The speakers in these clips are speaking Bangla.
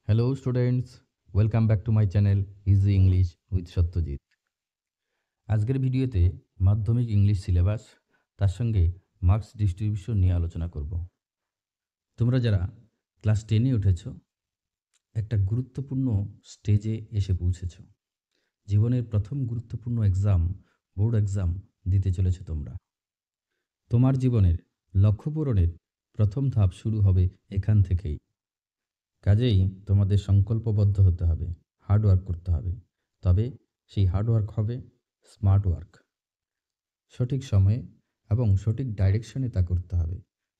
Hello students, welcome back to my channel easy English with Satyajit. আজকের ভিডিওতে মাধ্যমিক ইংলিশ সিলেবাস তার সঙ্গে মার্কস ডিস্ট্রিবিউশন নিয়ে আলোচনা করব। তোমরা যারা ক্লাস 10-এ উঠেছ, একটা গুরুত্বপূর্ণ স্টেজে এসে পৌঁছেছ। জীবনের প্রথম গুরুত্বপূর্ণ এক্সাম, বোর্ড এক্সাম দিতে চলেছ তোমরা। তোমার জীবনের লক্ষ্য পূরণের প্রথম ধাপ শুরু হবে এখান থেকেই। কাজেই তোমাদের সংকল্পবদ্ধ হতে হবে, হার্ড ওয়ার্ক করতে হবে। তবে সেই হার্ড ওয়ার্ক হবে স্মার্ট ওয়ার্ক। সঠিক সময়ে এবং সঠিক ডাইরেকশনে তা করতে হবে।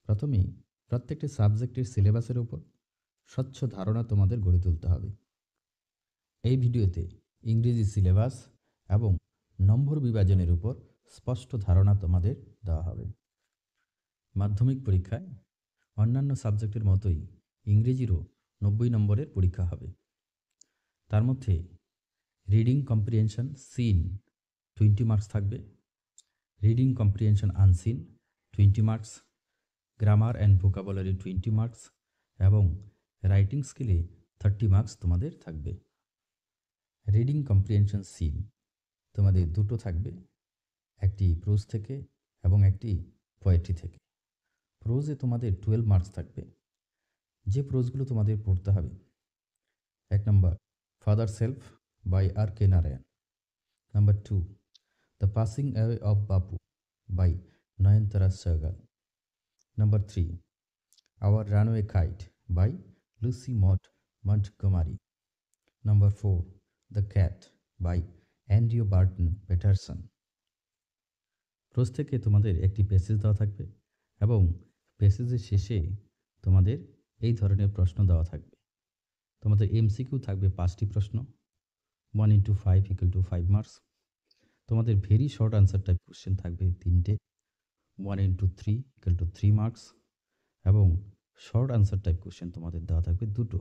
প্রথমেই প্রত্যেকটি সাবজেক্টের সিলেবাসের উপর স্বচ্ছ ধারণা তোমাদের গড়ে তুলতে হবে। এই ভিডিওতে ইংরেজি সিলেবাস এবং নম্বর বিভাজনের উপর স্পষ্ট ধারণা তোমাদের দেওয়া হবে। মাধ্যমিক পরীক্ষায় অন্যান্য সাবজেক্টের মতোই ইংরেজিরও 90 নম্বরের পরীক্ষা হবে। তার মধ্যে রিডিং কম্প্রিহেনশন সিন 20 মার্কস থাকবে, reading comprehension unseen 20 marks, grammar and vocabulary 20 marks এবং রাইটিং স্কিলে 30 মার্কস তোমাদের থাকবে। রিডিং কম্প্রিহেনশন সিন তোমাদের দুটো থাকবে, একটি প্রোজ থেকে এবং একটি পোয়েট্রি থেকে। প্রোজে তোমাদের 12 মার্কস থাকবে। যে প্রোজগুলো তোমাদের পড়তে হবে: 1 number father's help by R K Narayan, number 2 the passing away of Bapu by Nayantara Sahgal, number 3 our runaway kite by Lucy Maud Montgomery, number 4 the cat by Andrew Barton Paterson. Prose থেকে তোমাদের একটি প্যাসেজ দেওয়া থাকবে এবং প্যাসেজের শেষে তোমাদের এই ধরনের প্রশ্ন দেওয়া থাকবে। তোমাদের এমসিকিউ থাকবে 5টি প্রশ্ন, 1 into 5 = 5 মার্কস। তোমাদের very short answer type question থাকবে 3টে, 1 into 3 = 3 মার্কস এবং শর্ট আনসার টাইপ কোশ্চেন তোমাদের দেওয়া থাকবে 2টো,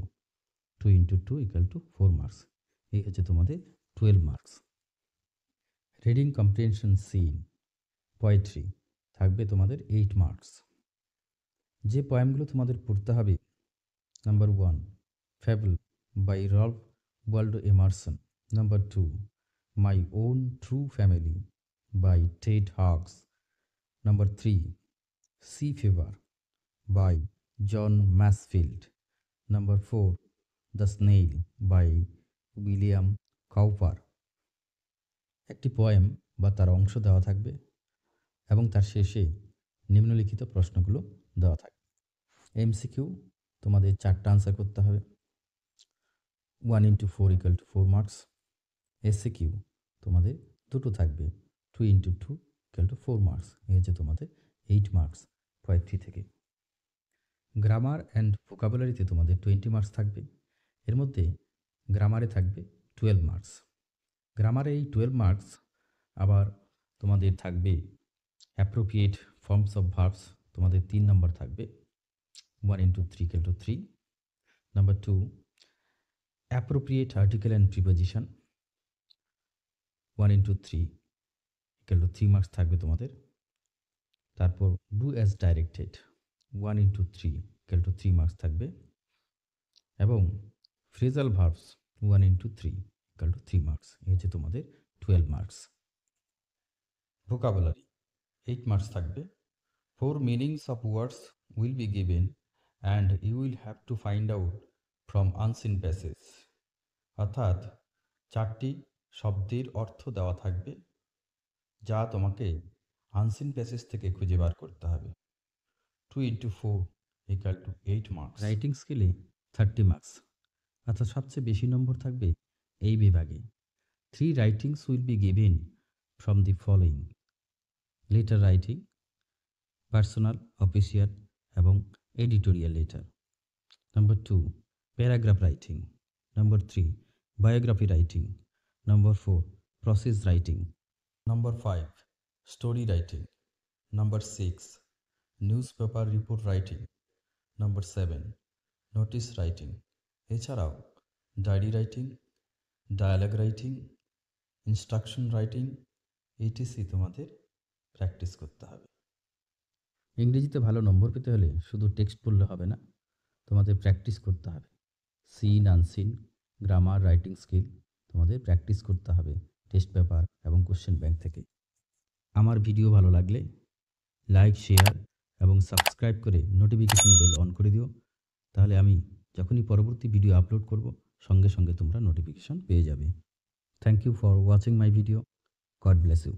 2 into 2 = 4 মার্কস। এই হচ্ছে তোমাদের 12 marks. Reading comprehension seen poetry থাকবে তোমাদের 8 মার্কস। যে পোয়েমগুলো তোমাদের পড়তে হবে: number 1 fable by Ralph Waldo Emerson, number 2 my own true family by Ted Hughes, number 3 sea fever by John Masefield, number 4 the snail by William Cowper. একটি পোয়েম বা তার অংশ দেওয়া থাকবে এবং তার শেষে নিম্নলিখিত প্রশ্নগুলো দেওয়া থাকবে। এমসিকিউ তোমাদের 4টা আনসার করতে হবে, 1 into 4 = 4 মার্কস। এসিকিউ তোমাদের 2টো থাকবে, 2 into 2 = 4 মার্কস। এই হচ্ছে তোমাদের 8 মার্কস পোয়েট্রি থেকে। গ্রামার অ্যান্ড ভোকাবুলারিতে তোমাদের 20 মার্কস থাকবে। এর মধ্যে গ্রামারে থাকবে 12 মার্কস। গ্রামারে এই 12 মার্কস আবার তোমাদের থাকবে অ্যাপ্রোপ্রিয়েট ফর্মস অফ ভার্বস, তোমাদের 3 নম্বর থাকবে, 1 into 3 = 3, number 2 appropriate article and preposition 1 into 3 = 3 marks থাকবে তোমাদের। তারপর do as directed 1 into 3 = 3 marks থাকবে এবং ফ্রেজাল ভার্বস 1 into 3 = 3 মার্কস। এই হচ্ছে তোমাদের 12 মার্কস। ভোকাবুলারি 8 মার্কস থাকবে। 4 meanings of words will be given and you will have to find out from unseen passage, অর্থাৎ 4টি শব্দের অর্থ দেওয়া থাকবে যা তোমাকে আনসিন প্যাসেজ থেকে খুঁজে বার করতে হবে। 2 into 4 = 8 মার্কস। রাইটিং স্কিলে 30 মার্কস, অর্থাৎ সবচেয়ে বেশি নম্বর থাকবে এই বিভাগে। 3 writings will be given from the following: letter writing, personal, official এবং editorial letter. Number 2 paragraph writing, number 3 biography writing, number 4 process writing, number 5 story writing, number 6 newspaper report writing, number 7 notice writing. এছাড়াও diary writing, dialogue writing, instruction writing etc তোমাদের প্র্যাকটিস করতে হবে। ইংরেজিতে ভালো নম্বর পেতে হলে শুধু টেক্সট পড়লে হবে না, তোমাদের প্র্যাকটিস করতে হবে। Seen unseen, grammar, writing skill তোমাদের প্র্যাকটিস করতে হবে টেস্ট পেপার এবং কোশ্চেন ব্যাংক থেকে। আমার ভিডিও ভালো লাগলে লাইক, শেয়ার এবং সাবস্ক্রাইব করে নোটিফিকেশন বেল অন করে দিও। তাহলে আমি যখনই পরবর্তী ভিডিও আপলোড করব সঙ্গে সঙ্গে তোমরা নোটিফিকেশন পেয়ে যাবে। Thank you for watching my video. God bless you.